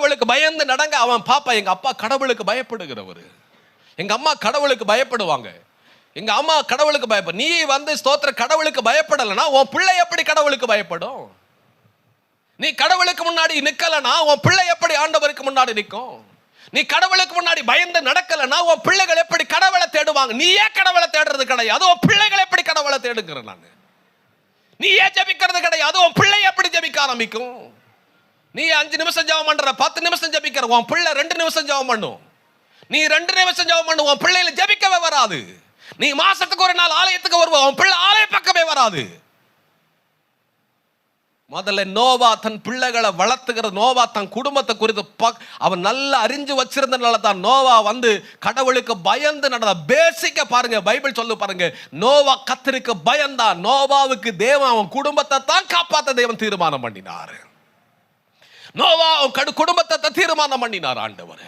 கடவுளுக்கு பயந்து நடங்க. அவன் பாப்பா, எங்க அப்பா கடவுளுக்கு பயப்படுகிறவர், எங்க அம்மா கடவுளுக்கு பயப்படுவாங்க, எங்க அம்மா கடவுளுக்கு பயப்படும். நீ ஸ்தோத்திர கடவுளுக்கு பயப்படலைன்னா உன் பிள்ளை எப்படி கடவுளுக்கு பயப்படும்? நீ கடவுளுக்கு முன்னாடி நிக்கலனா உன் பிள்ளை எப்படி ஆண்டவருக்கு முன்னாடி நிற்கும்? நீ கடவுளுக்கு முன்னாடி பயந்து நடக்கலனா உன் பிள்ளைகள் எப்படி கடவுளை தேடுவாங்க? நீ ஏன் கடவுளை தேடுறது கிடையாது, உன் பிள்ளைகள் எப்படி கடவுளை தேடுங்கிற? நான் நீ ஏன் ஜெபிக்கிறது கிடையாது, உன் பிள்ளை எப்படி ஜெபிக்க ஆரம்பிக்கும்? நீ 5 நிமிஷம் ஜெபம் பண்ற, 10 நிமிஷம் ஜெபிக்கிற, உன் பிள்ளை 2 நிமிஷம் ஜெபம் பண்ணும். நீ 2 நிமிஷம் ஜெபம் பண்ணு, உன் பிள்ளைகளை ஜெபிக்கவே வராது. நீ மாசத்துக்கு ஒரு நாள் ஆலயத்துக்கு வருவ, உன் பிள்ளை ஆலய பக்கமே வராது. முதல்ல நோவா தன் பிள்ளைகளை வளர்த்துக்கிற, நோவா தன் குடும்பத்தை குறித்து அவன் நல்லா அறிஞ்சு வச்சிருந்தனால தான் நோவா கடவுளுக்கு பயந்து நடந்த. பேசிக்க பாருங்க, பைபிள் சொல்லு பாருங்க, நோவா கர்த்தருக்கு பயந்தான். நோவாவுக்கு தேவன் அவன் குடும்பத்தை தான் காப்பாற்ற தேவன் தீர்மானம் பண்ணினார். நோவா குடும்பத்தை தீர்மானம் பண்ணினார் ஆண்டவர்.